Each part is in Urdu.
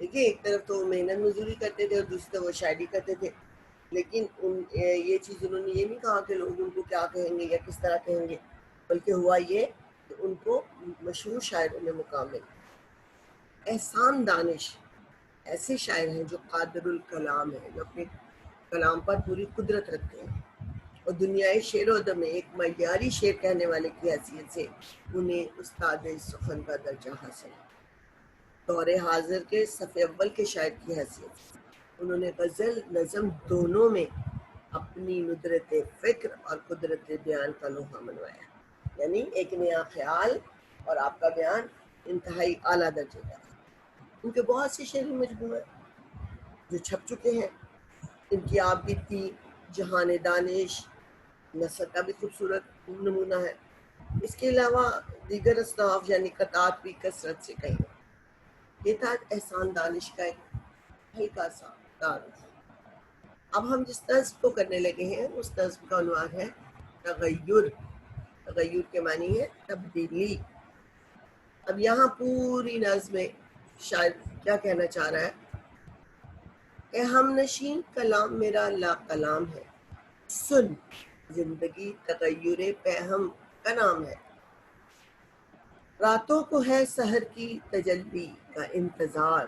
دیکھیے ایک طرف تو وہ محنت مزدوری کرتے تھے اور دوسری طرف وہ شاعری کرتے تھے، لیکن یہ چیز انہوں نے یہ نہیں کہا کہ لوگ ان کو کیا کہیں گے یا کس طرح کہیں گے، بلکہ ہوا یہ کہ ان کو مشہور شاعروں میں مقام ملا. احسان دانش ایسے شاعر ہیں جو قادر الکلام ہیں، جو اپنے کلام پر پوری قدرت رکھتے ہیں اور دنیائے شعر و ادب میں ایک معیاری شعر کہنے والے کی حیثیت سے انہیں استاد سخن کا درجہ حاصل ہے. دور حاضر کے صف اول کے شاعر کی حیثیت سے انہوں نے غزل نظم دونوں میں اپنی ندرت فکر اور قدرت بیان کا لوہا منوایا. یعنی ایک نیا خیال اور آپ کا بیان انتہائی اعلیٰ درجے کا. ان کے بہت سے شعری مجموعے جو چھپ چکے ہیں. ان کی آپ بیتی جہان دانش نثر کا بھی خوبصورت نمونہ ہے. اس کے علاوہ دیگر اصناف یعنی قطعات بھی کثرت سے کہیں. یہ تھا احسان دانش کا ایک ہلکا سا تعارف. اب ہم جس نظم کو کرنے لگے ہیں اس نظم کا عنوان ہے تغیر. تغیر کے معنی ہے تبدیلی. اب یہاں پوری نظم میں شاعر کیا کہنا چاہ رہا ہے؟ اے ہم نشین کلام میرا لا کلام ہے، سن زندگی تغیر پہم کا نام ہے. راتوں کو ہے سحر کی تجلی کا انتظار،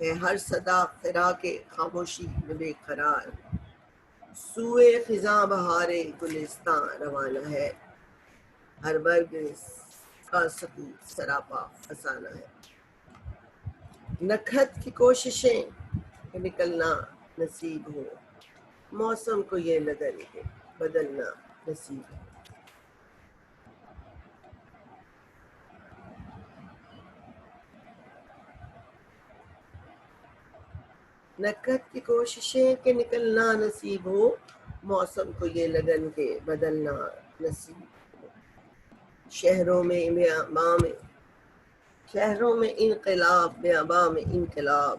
ہے ہر صدا فراق خاموشی میں بے قرار. سوئے خزاں بہار گلستاں روانہ ہے، ہر برگ کا سکوت سراپا فسانہ ہے. نکھت کی کوششیں کہ نکلنا نصیب ہو، موسم کو یہ لگن کہ بدلنا نصیب ہو. نکھت کی کوششیں کہ نکلنا نصیب ہو، موسم کو یہ لگن کہ بدلنا نصیب ہو. شہروں میں انقلاب بیاباں میں انقلاب،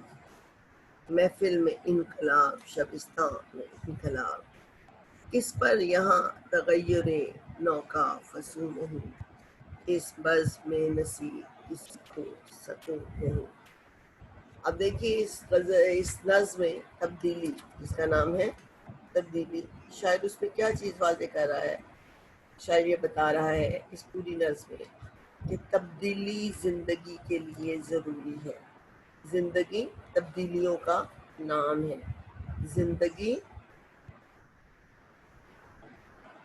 محفل میں انقلاب شبستان میں انقلاب. کس پر یہاں تغیر نو کا فسون ہوں، اس بزم میں نصیب کس کو سکون نہیں. اب دیکھیے اس نظم میں تبدیلی جس کا نام ہے تبدیلی، شاید اس میں کیا چیز واضح کر رہا ہے. شاید یہ بتا رہا ہے اس پوری نظم میں کہ تبدیلی زندگی کے لیے ضروری ہے. زندگی تبدیلیوں کا نام ہے. زندگی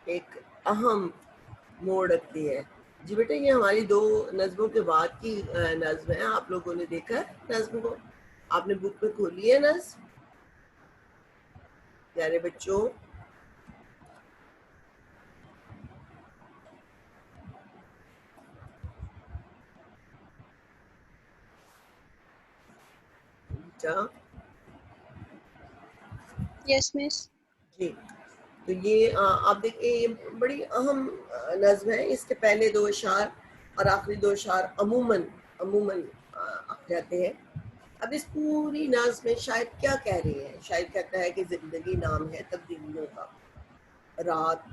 ایک اہم موڑ رکھتی ہے. جی بیٹا یہ ہماری دو نظموں کے بعد کی نظم ہے. آپ لوگوں نے دیکھا نظم کو؟ آپ نے بک پہ کھولی ہے نظم؟ پیارے بچوں Yes, miss. جی تو یہ آپ دیکھیں یہ بڑی اہم نظم ہے. اس کے پہلے دو اشعار اور آخری دو اشعار عموماً جاتے ہیں. اب اس پوری نظم میں شاعر کیا کہہ رہی ہے؟ شاعر کہتا ہے کہ زندگی نام ہے تبدیلیوں کا. رات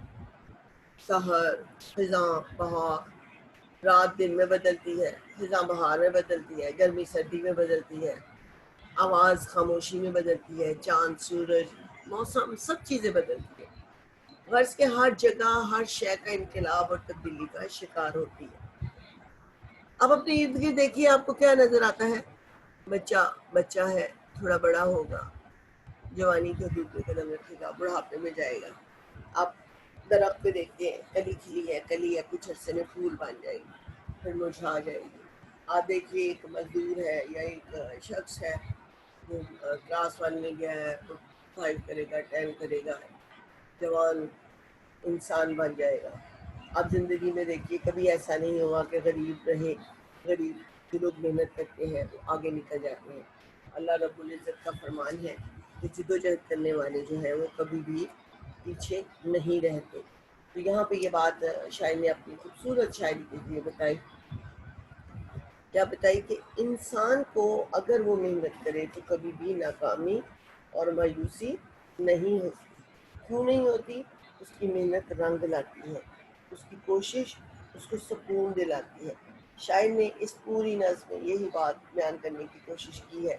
سحر خزاں بہار، رات دن میں بدلتی ہے، خزاں بہار میں بدلتی ہے، گرمی سردی میں بدلتی ہے، آواز خاموشی میں بدلتی ہے، چاند سورج موسم سب چیزیں بدلتی ہیں. غرض کے ہر جگہ ہر شے کا انقلاب اور تبدیلی کا شکار ہوتی ہے. اب اپنے ارد گرد دیکھیے آپ کو کیا نظر آتا ہے. بچہ ہے، تھوڑا بڑا ہوگا، جوانی کے حدود پہ قدم رکھے گا، بڑھاپے میں جائے گا. آپ درخت پہ دیکھتے ہیں کلی کھلی ہے، کلی ہے کچھ عرصے میں پھول بن جائے گی، پھر مرجھا جائے گی. آپ دیکھیے ایک مزدور ہے یا ایک شخص ہے وہ کلاس 1 میں گیا ہے، وہ 5 کرے گا، 10 کرے گا، جوان انسان بن جائے گا. اب زندگی میں دیکھیے کبھی ایسا نہیں ہوا کہ غریب رہے. غریب جو لوگ محنت کرتے ہیں وہ آگے نکل جاتے ہیں. اللہ رب العزت کا فرمان ہے کہ جدوجہد کرنے والے جو ہیں وہ کبھی بھی پیچھے نہیں رہتے. تو یہاں پہ یہ بات شاعر نے اپنی خوبصورت شاعری کے لیے بتائی. کیا بتائی کہ انسان کو اگر وہ محنت کرے تو کبھی بھی ناکامی اور مایوسی نہیں ہوتی. کیوں نہیں ہوتی؟ اس کی محنت رنگ لاتی ہے، اس کی کوشش اس کو سکون دلاتی ہے. شاعر نے اس پوری نظم میں یہی بات بیان کرنے کی کوشش کی ہے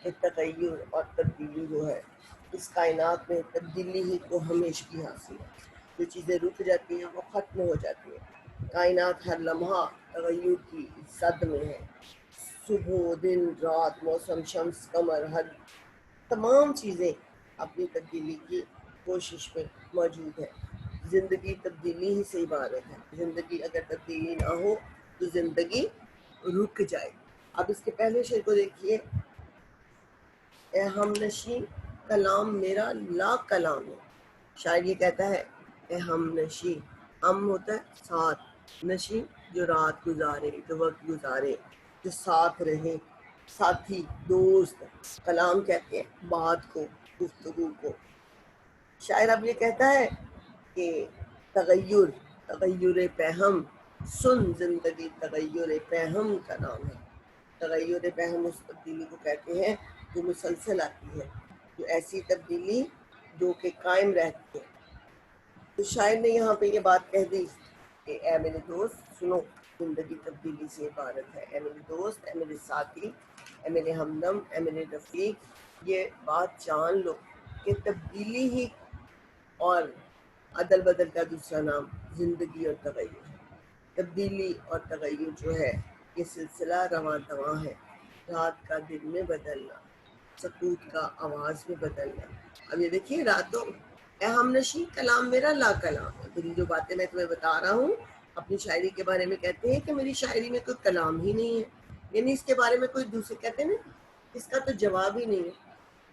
کہ تغیر اور تبدیلی جو ہے اس کائنات میں تبدیلی ہی کو ہمیشگی حاصل ہے. جو چیزیں رک جاتی ہیں وہ ختم ہو جاتی ہیں. کائنات ہر لمحہ تغیر کی زد میں ہے. صبح دن رات موسم شمس قمر ہر تمام چیزیں اپنی تبدیلی کی کوشش میں موجود ہے. زندگی تبدیلی ہی سے عبارت ہے. زندگی اگر تبدیلی نہ ہو تو زندگی رک جائے. اب اس کے پہلے شعر کو دیکھیے. اے ہم نشیں کلام میرا لا کلام ہے. شاعر یہ کہتا ہے اے ہم نشیں، ہم ہوتا ہے ساتھ، نشیں جو رات گزارے، جو وقت گزارے، جو ساتھ رہے، ساتھی، دوست. کلام کہتے ہیں بات کو، گفتگو کو. شاعر اب یہ کہتا ہے کہ تغیر پہم سن زندگی تغیر پہم کا نام ہے. تغیر پہم اس تبدیلی کو کہتے ہیں جو مسلسل آتی ہے، جو ایسی تبدیلی جو کہ قائم رہتی ہے. تو شاعر نے یہاں پہ یہ بات کہہ دی کہ اے میرے دوست سنو، زندگی تبدیلی سے عبارت ہے. اے میرے دوست، اے میرے ساتھی، اے میرے ہمدم، اے میرے رفیق، یہ بات جان لو کہ تبدیلی ہی اور عدل بدل کا دوسرا نام زندگی اور تغیر ہے. تبدیلی اور تغیر جو ہے یہ سلسلہ رواں دواں ہے. رات کا دن میں بدلنا، سکوت کا آواز میں بدلنا. اب یہ دیکھیے راتوں اے ہم نشیں کلام میرا لا کلام ہے. میری جو باتیں میں تمہیں بتا رہا ہوں اپنی شاعری کے بارے میں کہتے ہیں کہ میری شاعری میں کوئی کلام ہی نہیں ہے، یعنی اس کے بارے میں کوئی دوسرے کہتے ہیں نا اس کا تو جواب ہی نہیں ہے،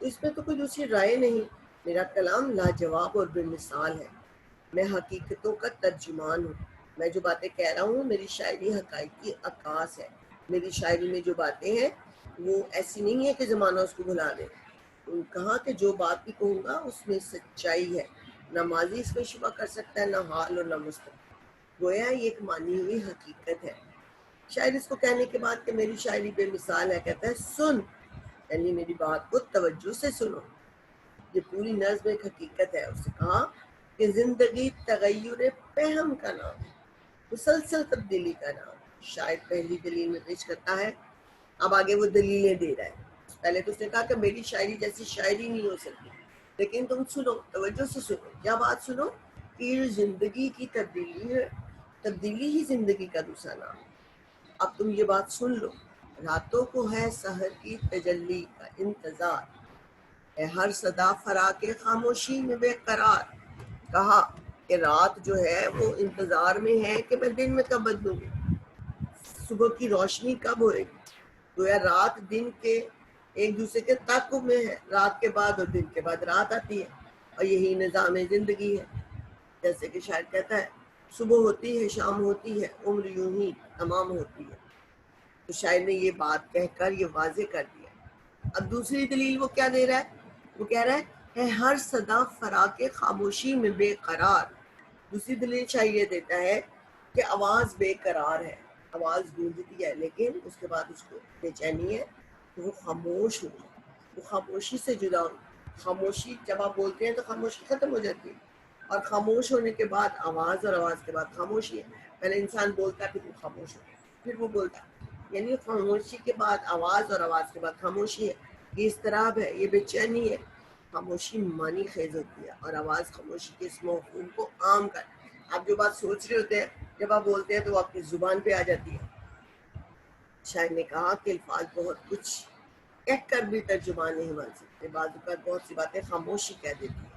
تو اس میں تو کوئی دوسری رائے نہیں. میرا کلام لاجواب اور بے مثال ہے. میں حقیقتوں کا ترجمان ہوں. میں جو باتیں کہہ رہا ہوں میری شاعری حقائق کی عکاس ہے. میری شاعری میں جو باتیں ہیں وہ ایسی نہیں ہے کہ زمانہ اس کو بھلا دے. کہا کہ جو بات بھی کہوں گا اس میں سچائی ہے، نہ ماضی اس میں شبہ کر سکتا ہے، نہ حال اور نہ مستقبل. گویا یہ ایک مانی ہوئی حقیقت ہے. شاعر اس کو کہنے کے بعد کہ میری شاعری بے مثال ہے کہتا ہے سن، یعنی میری بات کو توجہ سے سنو. یہ پوری نظم ایک حقیقت ہے. اس نے کہا کہ زندگی تغیر پہم کا نام ہے، مسلسل تبدیلی کا نام. شاعر پہلی دلیل میں پیش کرتا ہے، اب آگے وہ دلیلیں دے رہا ہے. پہلے تو اس نے کہا کہ میری شاعری جیسی شاعری نہیں ہو سکتی، لیکن تم سنو، توجہ سے سنو. کیا بات سنو کہ یہ زندگی کی تبدیلی ہے، تبدیلی ہی زندگی کا دوسرا نام ہے. اب تم یہ بات سن لو. راتوں کو ہے سحر کی تجلی کا انتظار، ہے ہر صدا فرا کے خاموشی میں بے قرار. کہا کہ رات جو ہے وہ انتظار میں ہے کہ میں دن میں کب بدلوں گی، صبح کی روشنی کب ہوئے گی. گویا رات دن کے ایک دوسرے کے تعاقب میں ہے. رات کے بعد اور دن کے بعد رات آتی ہے، اور یہی نظام زندگی ہے. جیسے کہ شاعر کہتا ہے صبح ہوتی ہے شام ہوتی ہے عمر یوں ہی تمام ہوتی ہے. تو شاعر نے یہ بات کہہ کر یہ واضح کر دیا. اب دوسری دلیل وہ کیا دے رہا ہے؟ وہ کہہ رہا ہے ہر صدا فرا کے خاموشی میں بے قرار. دوسری دلیل شاعر یہ دیتا ہے کہ آواز بے قرار ہے، آواز گونجتی ہے لیکن اس کے بعد اس کو بے چینی ہے کہ وہ خاموش ہو جائے، وہ خاموشی سے جدا ہو. خاموشی جب آپ بولتے ہیں تو خاموشی ختم ہو جاتی ہے، اور خاموش ہونے کے بعد آواز، اور آواز کے بعد خاموشی ہے. پہلے انسان بولتا ہے پھر وہ خاموش ہوتا ہے پھر وہ بولتا ہے، یعنی خاموشی کے بعد آواز اور آواز کے بعد خاموشی ہے. یہ اضطراب ہے، یہ بے چینی ہے. خاموشی معنی خیز ہوتی ہے اور آواز خاموشی کے اس مفہوم کو عام کر. آپ جو بات سوچ رہے ہوتے ہیں جب آپ بولتے ہیں تو وہ آپ کی زبان پہ آ جاتی ہے. شاعر نے کہا کہ الفاظ بہت کچھ کہہ کر بھی ترجمان نہیں بن سکتے، بعض اوقات بہت سی باتیں خاموشی کہہ دیتی ہے.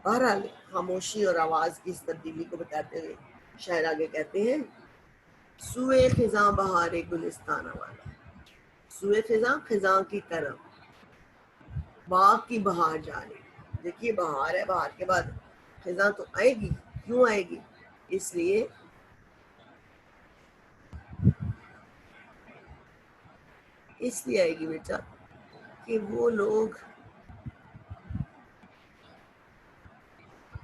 بہرحال خاموشی اور آواز کی اس تبدیلی کو بتاتے ہوئے شاعر آگے کہتے ہیں سوئے خزاں بہار گلستان والا. سوئے خزاں، خزاں کی طرف، باغ کی بہار جا رہی. دیکھیے بہار ہے، بہار کے بعد خزاں تو آئے گی. کیوں آئے گی؟ اس لیے آئے گی بیٹا کہ وہ لوگ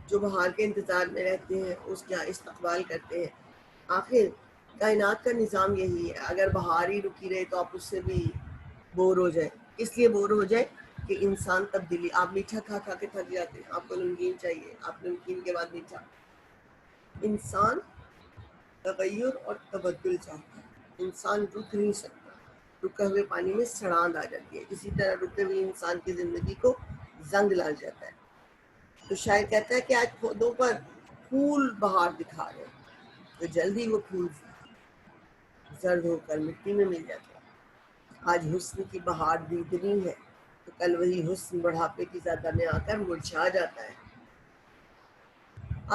جو بہار کے انتظار میں رہتے ہیں اس کا استقبال کرتے ہیں. آخر کائنات کا نظام یہی ہے، اگر بہار ہی رکی رہے تو آپ اس سے بھی بور ہو جائے. اس لیے بور ہو جائے کہ انسان تبدیلی، آپ میٹھا کھا کھا کے تھک جاتے ہیں، آپ کو نمکین چاہیے، آپ نمکین کے بعد میٹھا. انسان تغیر اور تبدل چاہتا ہے. انسان رک نہیں سکتا، رکے ہوئے پانی میں سڑاند آ جاتی ہے، اسی طرح رکے ہوئے انسان کی زندگی کو زنگ لگ جاتا ہے۔ تو شاعر کہتا ہے کہ آج پودوں پر پھول بہار دکھا رہے ہیں، تو جلدی وہ پھول زرد ہو کر مٹی میں مل جاتے ہیں۔ آج حسن کی بہار دیدنی ہے، تو کل وہی حسن بڑھاپے کی زیادہ میں آ کر مرجھا جاتا ہے۔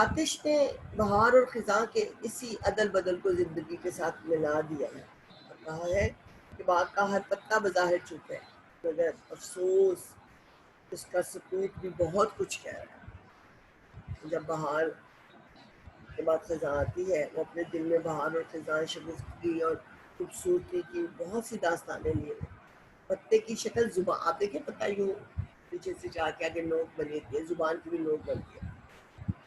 آتش نے بہار اور خزاں کے اسی عدل بدل کو زندگی کے ساتھ ملا دیا ہے اور کہا ہے کہ باغ کا ہر پتا بظاہر چپ ہے، مگر افسوس اس کا سکوت بھی بہت کچھ کہہ رہا ہے۔ جب بہار کے بعد خزاں آتی ہے، وہ اپنے دل میں بہار اور خزاں، شگفتگی اور خوبصورتی کی بہت سی داستانیں لیے ہوئے۔ پتے کی شکل زبان، آپ دیکھیں پتا یوں پیچھے سے جا کے آگے نوک بنی ہوتی ہے، زبان کی بھی نوک بنتی ہے،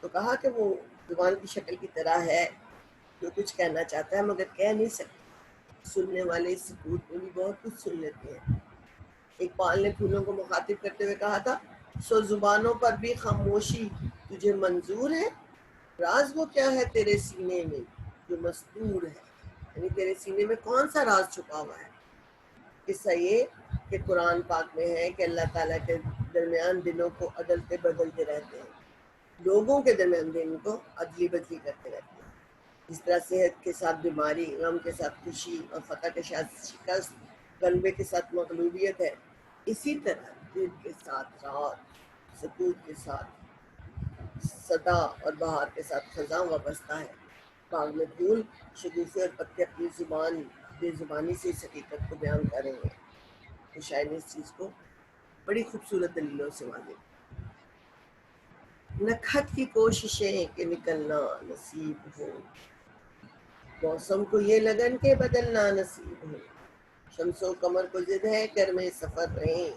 تو کہا کہ وہ زبان کی شکل کی طرح ہے، جو کچھ کہنا چاہتا ہے مگر کہہ نہیں سکتا۔ سننے والے اس سکوت میں بھی بہت کچھ سن لیتے ہیں۔ ایک پال نے پھولوں کو مخاطب کرتے ہوئے کہا تھا، سو زبانوں پر بھی خاموشی تجھے منظور ہے، راز وہ کیا ہے تیرے سینے میں جو مستور ہے، یعنی تیرے سینے میں کون سا راز چھپا ہوا ہے۔ قصہ یہ کہ قرآن پاک میں ہے کہ اللہ تعالیٰ کے درمیان دنوں کو عدلتے بدلتے رہتے ہیں، لوگوں کے درمیان دن کو عدلی بدلی کرتے رہتے ہیں۔ جس طرح صحت کے ساتھ بیماری، غم کے ساتھ خوشی اور فتح کے ساتھ شکست، غلبے کے ساتھ مغلوبیت ہے، اسی طرح دن کے ساتھ رات، سکوت کے ساتھ صدا اور بہار کے ساتھ خزاں وابستہ ہے۔ باغ میں پھول، شگوفے اور پتے اپنی زبان بے زبانی سے اس حقیقت کو بیان کر رہے ہیں۔ تو شاعر نے اس چیز کو بڑی خوبصورت دلیلوں سے واضح کیا۔ نکھت کی کوششیں کہ نکلنا نصیب ہو، موسم کو یہ لگن کے بدلنا نصیب ہو، شمس و قمر کو ضد ہے کر میں سفر رہیں،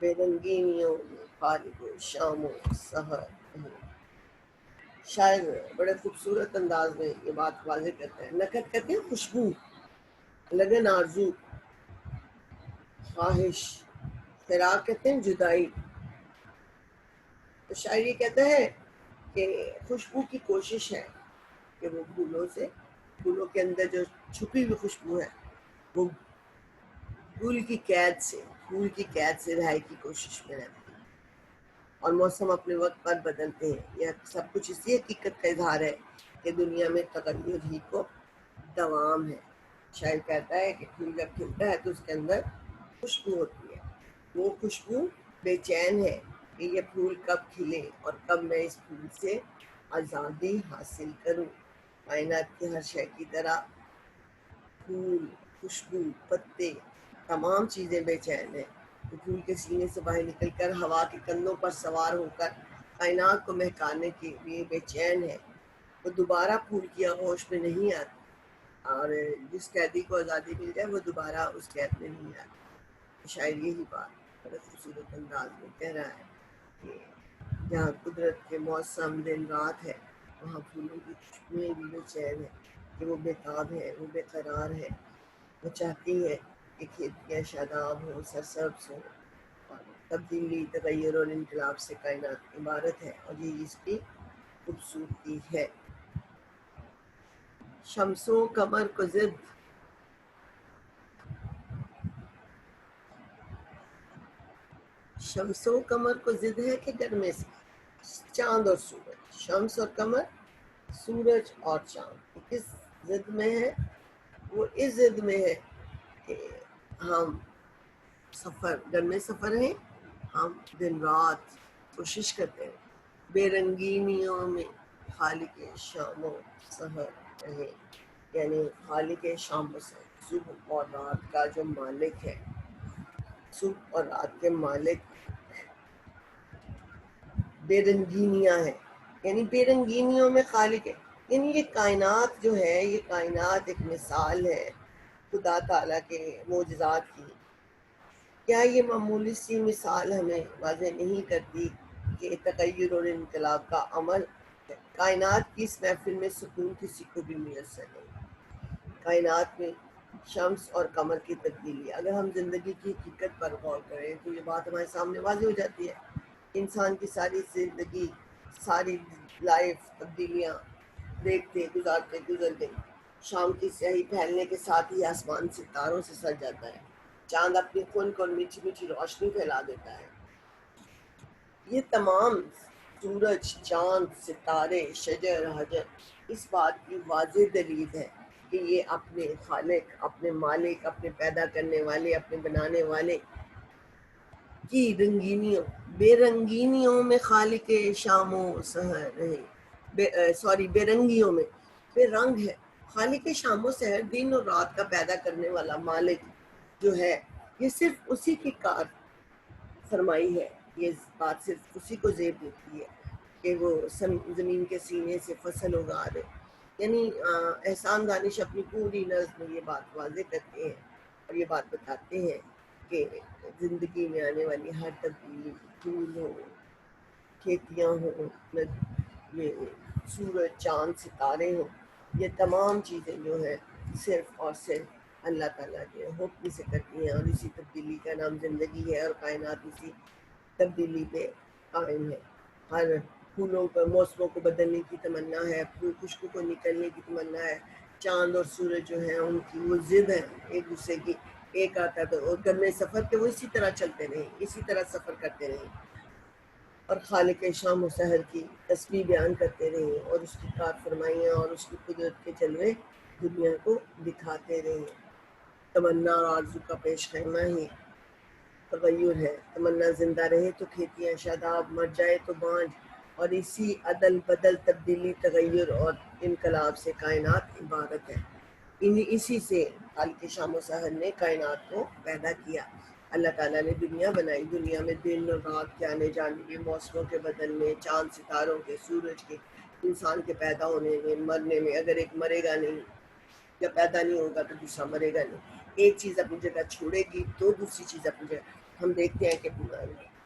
بے رنگینیوں میں خالق و شام و سحر رہیں۔ شاعر بڑے خوبصورت انداز میں یہ بات واضح کرتا ہے۔ نکھت کہتے ہیں خوشبو، لگن آرزو، خواہش، فراق کہتے ہیں جدائی۔ تو شاعر یہ کہتا ہے کہ خوشبو کی کوشش ہے کہ وہ پھولوں کے اندر جو چھپی ہوئی خوشبو ہے وہ پھول کی قید سے رہائی کی کوشش میں رہتی ہے، اور موسم اپنے وقت پر بدلتے ہیں۔ یہ سب کچھ اسی حقیقت کا اظہار ہے کہ دنیا میں تغیر ہی کو دوام ہے۔ شاعر کہتا ہے کہ پھول جب کھلتا ہے تو اس کے اندر خوشبو ہوتی ہے، وہ خوشبو بے چین ہے کہ یہ پھول کب کھلے اور کب میں اس پھول سے آزادی حاصل کروں۔ کائنات کی ہر شے کی طرح پھول، خوشبو، پتے، تمام چیزیں بے چین ہیں۔ وہ پھول کے سینے سے باہر نکل کر ہوا کے کندھوں پر سوار ہو کر کائنات کو مہکانے کے لیے بے چین ہے۔ وہ دوبارہ پھول کی آغوش میں نہیں آتی، اور جس قیدی کو آزادی مل جائے وہ دوبارہ اس قید میں نہیں آتی۔ شاید یہی بات بڑے خوبصورت انداز میں کہہ رہا ہے کہ جہاں قدرت کے موسم دن رات ہے، وہاں پھولوں کی خوشبوئیں بھی بے چین ہے کہ وہ بے تاب ہے، وہ بے قرار ہے، وہ چاہتی ہے کہ کھیتیاں شاداب ہوں، سرسبز ہوں، اور تبدیلی، تغیر اور انقلاب سے کائنات عبارت ہے، اور یہ اس کی خوبصورتی ہے۔ شمس و قمر کو ضد، شمس و قمر کو ضد ہے کہ گرمے سے چاند اور سورج، شمس اور قمر، سورج اور چاند کس ضد میں ہے؟ وہ اس ضد میں ہے کہ ہم گھر میں سفر ہیں، ہم دن رات کوشش کرتے ہیں، بے رنگینیوں میں خالق شام و سحر رہیں، یعنی خالق شام و سحر، صبح اور رات کا جو مالک ہے، صبح اور رات کے مالک بے رنگینیاں ہیں، یعنی بے رنگینیوں میں خالق ہے، یعنی یہ کائنات جو ہے، یہ کائنات ایک مثال ہے خدا تعالیٰ کے معجزات کی۔ کیا یہ معمولی سی مثال ہمیں واضح نہیں کرتی کہ تغیر اور انقلاب کا عمل کائنات کی اس محفل میں سکون کسی کو بھی میسر نہیں۔ کائنات میں شمس اور قمر کی تبدیلی، اگر ہم زندگی کی حقیقت پر غور کریں تو یہ بات ہمارے سامنے واضح ہو جاتی ہے۔ انسان کی ساری زندگی، ساری لائف تبدیلیاں دیکھتے گزر گئی، شام کی سیاہی پھیلنے کے ساتھ ہی آسمان ستاروں سے سج جاتا ہے. چاند اپنی خنک اور میٹھی میٹھی روشنی پھیلا دیتا ہے. یہ تمام سورج، چاند، ستارے، شجر، حجر اس بات کی واضح دلیل ہے کہ یہ اپنے خالق، اپنے مالک، اپنے پیدا کرنے والے، اپنے بنانے والے کی رنگینیوں، بے رنگینیوں میں خالق شام و سحر رہے. بے رنگیوں میں بے رنگ ہے. خالق شام و سحر، دن اور رات کا پیدا کرنے والا مالک جو ہے، یہ صرف اسی کی کار فرمائی ہے. یہ بات صرف اسی کو زیب دیتی ہے کہ وہ زمین کے سینے سے فصل اگا دے. یعنی احسان دانش اپنی پوری نظم میں یہ بات واضح کرتے ہیں اور یہ بات بتاتے ہیں کہ زندگی میں آنے والی ہر تبدیلی، پھول ہو، کھیتیاں ہوں، یہ سورج، چاند، ستارے ہوں، یہ تمام چیزیں جو ہیں صرف اور صرف اللہ تعالیٰ کے حکم سے کرتی ہیں. اور اسی تبدیلی کا نام زندگی ہے، اور کائنات اسی تبدیلی پہ قائم ہے. ہر پھولوں کو، موسموں کو بدلنے کی تمنا ہے، خوشبو کو نکلنے کی تمنا ہے. چاند اور سورج جو ہیں ان کی وہ ضد ہے ایک دوسرے کی. ایک آتا تو اور گرمے سفر کے وہ اسی طرح چلتے رہیں، اسی طرح سفر کرتے رہیں اور خالق شام و سحر کی تسبیح بیان کرتے رہیں اور اس کی کار فرمائیاں اور اس کی قدرت کے جلوے دنیا کو دکھاتے رہیں. تمنا اور آرزو کا پیش خیمہ ہی تغیر ہے. تمنا زندہ رہے تو کھیتیاں شاداب، مر جائے تو بانجھ، اور اسی عدل بدل، تبدیلی، تغیر اور انقلاب سے کائنات عبارت ہے. اسی سے خالق شام و سحر نے کائنات کو پیدا کیا. اللہ تعالیٰ نے دنیا بنائی. دنیا میں دن اور رات کے آنے جانے کے، موسموں کے بدلنے، چاند ستاروں کے، سورج کے، انسان کے پیدا ہونے میں، مرنے میں. اگر ایک مرے گا نہیں یا پیدا نہیں ہوگا تو دوسرا مرے گا نہیں. ایک چیز اپنی جگہ چھوڑے گی تو دوسری چیز اپنی جگہ. ہم دیکھتے ہیں کہ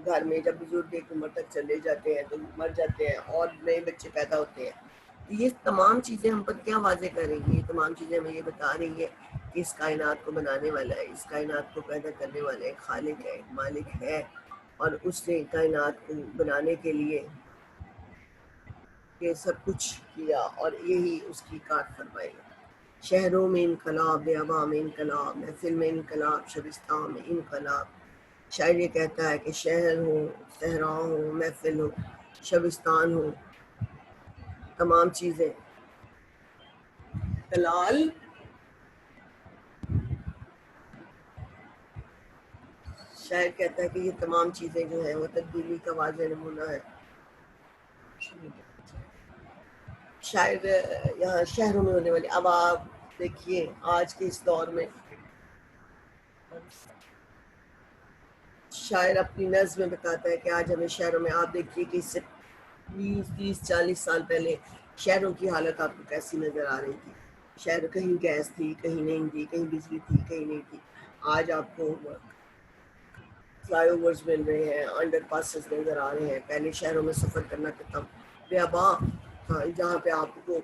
گھر میں جب بزرگ ایک عمر تک چلے جاتے ہیں تو مر جاتے ہیں اور نئے بچے پیدا ہوتے ہیں. یہ تمام چیزیں ہم پر کیا واضح کر رہی ہیں؟ یہ تمام چیزیں ہمیں یہ بتا رہی ہے کہ اس کائنات کو بنانے والا ہے، اس کائنات کو پیدا کرنے والا ایک خالق ہے، ایک مالک ہے، اور اس نے کائنات کو بنانے کے لیے یہ سب کچھ کیا اور یہی اس کی کار فرمائی. شہروں میں انقلاب، بیاباں میں انقلاب، محفل میں انقلاب، شبستان میں انقلاب. شاعر یہ کہتا ہے کہ شہر ہو، صحرا ہو، محفل ہو، شبستان ہو، تمام چیزیں دلال شاعر کہتا ہے کہ یہ تمام چیزیں جو ہیں وہ تبدیلی کا واضح نمونہ ہے. شاعر یہاں شہروں میں ہونے والی، اب آپ دیکھیے آج کے اس دور میں شاعر اپنی نظم میں بتاتا ہے کہ آج ہمیں شہروں میں، آپ دیکھیے کہ اس سے 20-30-40 سال پہلے شہروں کی حالت آپ کو کیسی نظر آ رہی تھی. شہر کہیں گیس تھی، کہیں نہیں تھی، کہیں بجلی تھی، کہیں نہیں تھی. آج آپ کو فلائی اوورز مل رہے ہیں، انڈر پاسز نظر آ رہے ہیں. پہلے شہروں میں سفر کرنا کتنا بیاباں تھا. جہاں پہ آپ کو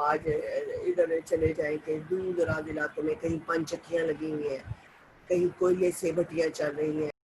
آج ادھر چلے جائیں کہ دور دراز علاقوں میں کہیں پنچ چکیاں لگی ہوئی ہیں، کہیں کوئلے سے بھٹیاں چل رہی ہیں.